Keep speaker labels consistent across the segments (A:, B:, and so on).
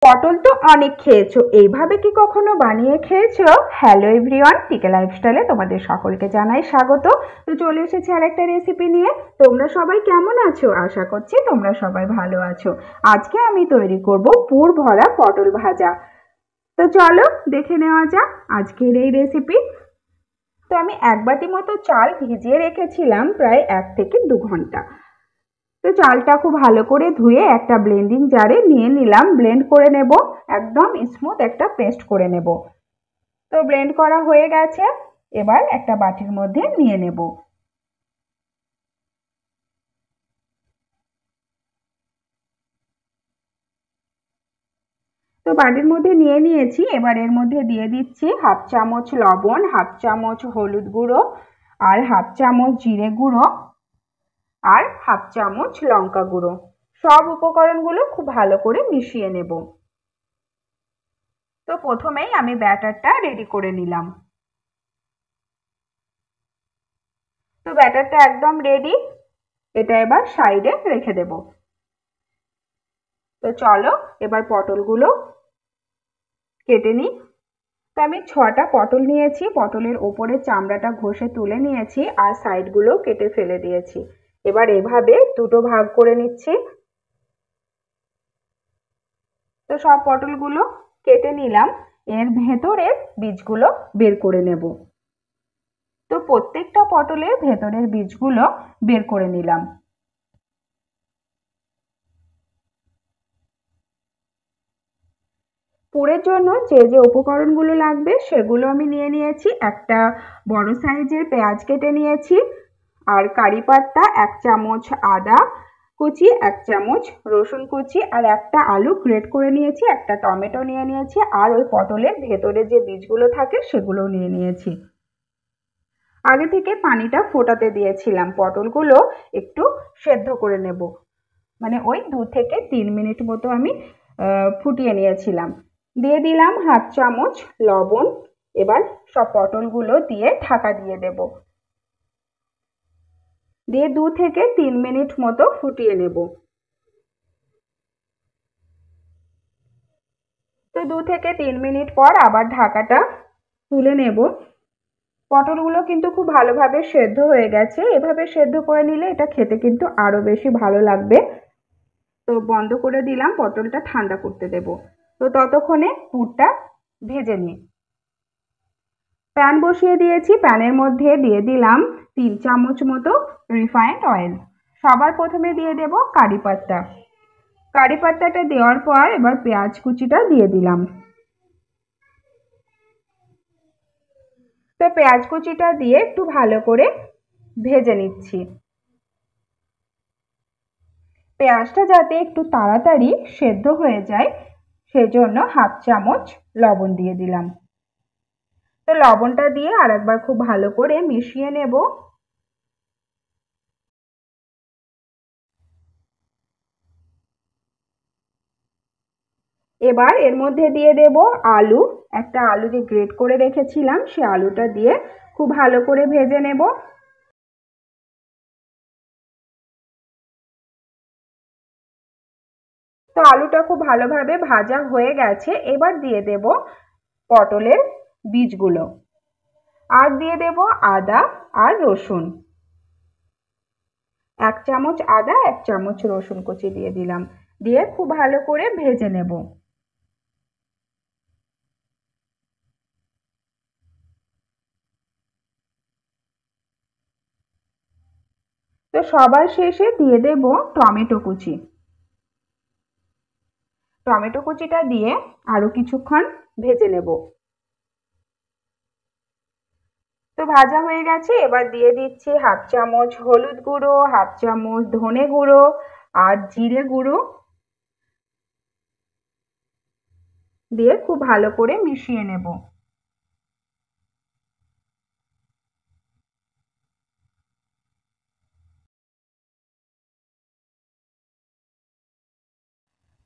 A: পটল তো অনেক খেয়েছো, এইভাবে কি কখনো বানিয়ে খেয়েছো? হ্যালো এভরিওয়ান, টিকে লাইফস্টাইলে তোমাদের সকলকে জানাই স্বাগত। তো চলে এসেছি আরেকটা রেসিপি নিয়ে। তোমরা সবাই কেমন আছো? আশা করছি তোমরা সবাই ভালো আছো। আজকে আমি তৈরি করব পুর ভরা পটল ভাজা। তো চলো দেখে নেওয়া যাক আজকের এই রেসিপি। তো আমি 1 বাটি মতো চাল ভিজিয়ে রেখেছিলাম প্রায় 1 থেকে 2 ঘন্টা। তো চালটা খুব ভালো করে ধুয়ে একটা ব্লেন্ডিং জারে নিয়ে নিলাম, ব্লেন্ড করে নেব, একদম স্মুথ একটা পেস্ট করে নেব। তো ব্লেন্ড করা হয়ে গেছে, এবার একটা বাটির মধ্যে নিয়ে নেব। তো বাটির মধ্যে নিয়ে নিয়েছি, এবার এর মধ্যে দিয়ে দিচ্ছি 1/2 চামচ লবণ, 1/2 চামচ হলুদ গুঁড়ো, আর 1/2 চামচ জিরে গুঁড়ো, আর 1/2 চামচ লঙ্কা গুঁড়ো। সব উপকরণগুলো খুব ভালো করে মিশিয়ে নেব। তো প্রথমেই আমি ব্যাটারটা রেডি করে নিলাম। তো ব্যাটারটা একদম রেডি, এটা এবার সাইডে রেখে দেব। তো চলো এবার পটলগুলো কেটে নিই। তো আমি 6টা পটল নিয়েছি, পটলের ওপরের চামড়াটা ঘষে তুলে নিয়েছি আর সাইডগুলো কেটে ফেলে দিয়েছি। এবার এভাবে দুটো ভাগ করে নিচ্ছি। তো সব পটলগুলো কেটে নিলাম, এর ভেতরের বীজগুলো বের করে নেব। তো প্রত্যেকটা পটলের ভেতরের বীজগুলো বের করে নিলাম। পুরের জন্য যে যে উপকরণগুলো লাগবে সেগুলো আমি নিয়ে নিয়েছি। একটা বড় সাইজের পেঁয়াজ কেটে নিয়েছি, আর কারি পাতা 1 চামচ, আদা কুচি 1 চামচ, রসুন কুচি, আর একটা আলু গ্রেট করে নিয়েছি, একটা টমেটো নিয়ে নিয়েছি, আর ওই পটলের ভেতরে যে বীজগুলো থাকে সেগুলো নিয়ে নিয়েছি। আগে থেকে পানিটা ফোটাতে দিয়েছিলাম, পটলগুলো একটু সেদ্ধ করে নেব, মানে ওই 2 থেকে 3 মিনিট মতো আমি ফুটিয়ে নিয়েছিলাম। দিয়ে দিলাম 1/2 চামচ লবণ। এবার সব পটলগুলো দিয়ে ঢাকা দিয়ে দেব, দিয়ে 2 থেকে 3 মিনিট মতো ফুটিয়ে নেব। তো 2 থেকে 3 মিনিট পর আবার ঢাকাটা তুলে নেব। পটলগুলো কিন্তু খুব ভালোভাবে সেদ্ধ হয়ে গেছে, এভাবে সেদ্ধ করে নিলে এটা খেতে কিন্তু আরো বেশি ভালো লাগবে। তো বন্ধ করে দিলাম, পটলটা ঠান্ডা করতে দেব। তো ততক্ষণে পুরটা ভেজে নিই। প্যান বসিয়ে দিয়েছি, প্যানের মধ্যে দিয়ে দিলাম 3 চামচ মতো রিফাইন্ড অয়েল। সবার প্রথমে দিয়ে দেব কারি পাতা। কারি পাতাটা দেওয়ার পর এবার পেঁয়াজ কুচিটা দিয়ে দিলাম। তো পেঁয়াজ কুচিটা দিয়ে একটু ভালো করে ভেজে নিচ্ছি। পেঁয়াজটা যাতে একটু তাড়াতাড়ি সেদ্ধ হয়ে যায় সেজন্য 1/2 চামচ লবণ দিয়ে দিলাম। তো লবণটা দিয়ে আরেকবার খুব ভালো করে মিশিয়ে নেব। এবার এর মধ্যে দিয়ে দেব আলু। একটা আলু যে গ্রেট করে রেখেছিলাম সে আলুটা দিয়ে খুব ভালো করে ভেজে নেব। তো আলুটা খুব ভালোভাবে ভাজা হয়ে গেছে, এবার দিয়ে দেব পটলের বীজগুলো, আর দিয়ে দেব আদা আর রসুন। 1 চামচ আদা, 1 চামচ রসুন কুচি দিয়ে দিলাম, দিয়ে খুব ভালো করে ভেজে নেব। তো সবার শেষে দিয়ে দেব টমেটো কুচি। টমেটো কুচিটা দিয়ে আরো কিছুক্ষণ ভেজে নেব। তো ভাজা হয়ে গেছে, এবার দিয়ে দিচ্ছি 1/2 চামচ হলুদ গুঁড়ো, 1/2 চামচ ধনে গুঁড়ো, আর জিরে গুঁড়ো, দিয়ে খুব ভালো করে মিশিয়ে নেব।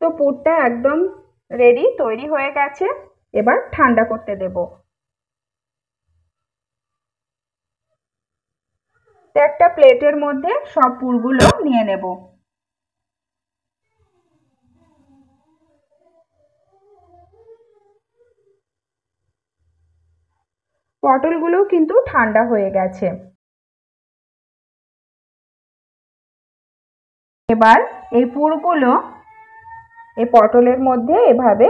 A: তো পুরটা একদম রেডি, তৈরি হয়ে গেছে। এবার ঠান্ডা করতে দেব। তো একটা প্লেটের মধ্যে সব পুরগুলো নিয়ে নেব। পটলগুলোও কিন্তু ঠান্ডা হয়ে গেছে। এবার এই পুরগুলো এই পটলের মধ্যে এভাবে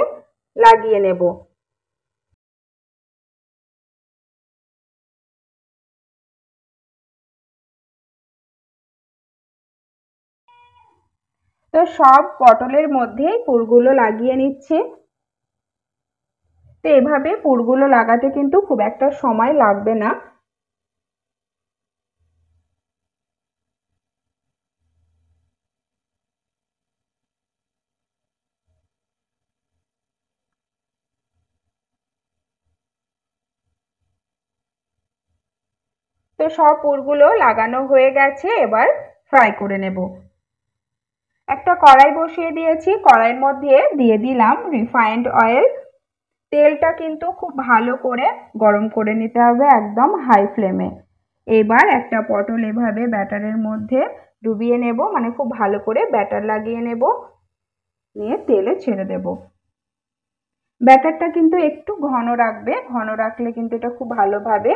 A: লাগিয়ে নেব। তো সব পটলের মধ্যেই পুরগুলো লাগিয়ে নিচ্ছি। তো এভাবে পুরগুলো লাগাতে কিন্তু খুব একটা সময় লাগবে না। তো সব পুরগুলো লাগানো হয়ে গেছে, এবার ফ্রাই করে নেব। একটা কড়াই বসিয়ে দিয়েছি, কড়াইয়ের মধ্যে দিয়ে দিলাম রিফাইন্ড অয়েল। তেলটা কিন্তু খুব ভালো করে গরম করে নিতে হবে, একদম হাই ফ্লেমে। এবার একটা পটল এভাবে ব্যাটারের মধ্যে ডুবিয়ে নেব, মানে খুব ভালো করে ব্যাটার লাগিয়ে নেব, নিয়ে তেলে ছেড়ে দেব। ব্যাটারটা কিন্তু একটু ঘন রাখবে, ঘন রাখলে কিন্তু এটা খুব ভালোভাবে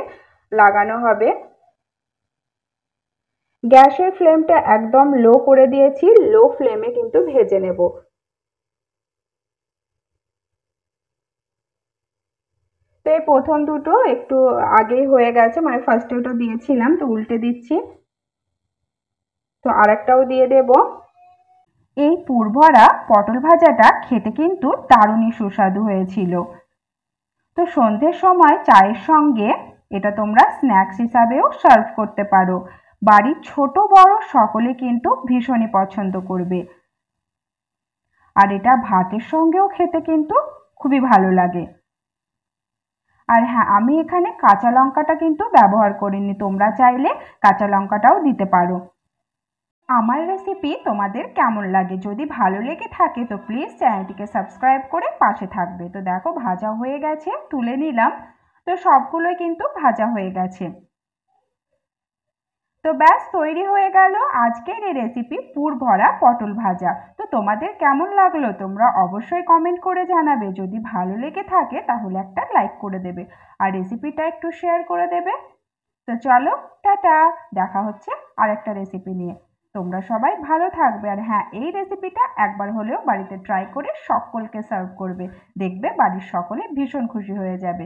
A: লাগানো হবে। গ্যাসের ফ্লেমটা একদম লো করে দিয়েছি, লো ফ্লেমে কিন্তু ভেজে নেব। তো এই প্রথম দুটো একটু আগেই হয়ে গেছে, মানে ফার্স্টে ওটা দিয়েছিলাম, তো উল্টে দিচ্ছি। তো আরেকটাও দিয়ে দেব। এই পুরভরা পটল ভাজাটা খেতে কিন্তু দারুণই সুস্বাদু হয়েছিল। তো সন্ধ্যের সময় চায়ের সঙ্গে এটা তোমরা স্ন্যাক্স হিসাবেও সার্ভ করতে পারো। বাড়ির ছোট বড় সকলে কিন্তু ভীষণই পছন্দ করবে। আর এটা ভাতের সঙ্গেও খেতে কিন্তু খুবই ভালো লাগে। আর হ্যাঁ, আমি এখানে কাঁচা লঙ্কাটা কিন্তু ব্যবহার করিনি, তোমরা চাইলে কাঁচা লঙ্কাটাও দিতে পারো। আমার রেসিপি তোমাদের কেমন লাগে? যদি ভালো লেগে থাকে তো প্লিজ চ্যানেলটিকে সাবস্ক্রাইব করে পাশে থাকবে। তো দেখো ভাজা হয়ে গেছে, তুলে নিলাম। তো সবগুলোই কিন্তু ভাজা হয়ে গেছে। তো ব্যাস তৈরি হয়ে গেল আজকের এই রেসিপি, পুর ভরা পটল ভাজা। তো তোমাদের কেমন লাগলো তোমরা অবশ্যই কমেন্ট করে জানাবে। যদি ভালো লেগে থাকে তাহলে একটা লাইক করে দেবে, আর রেসিপিটা একটু শেয়ার করে দেবে। তো চলো, টাটা, দেখা হচ্ছে আরেকটা রেসিপি নিয়ে। তোমরা সবাই ভালো থাকবে, আর হ্যাঁ, এই রেসিপিটা একবার হলেও বাড়িতে ট্রাই করে সকলকে সার্ভ করবে, দেখবে বাড়ির সকলে ভীষণ খুশি হয়ে যাবে।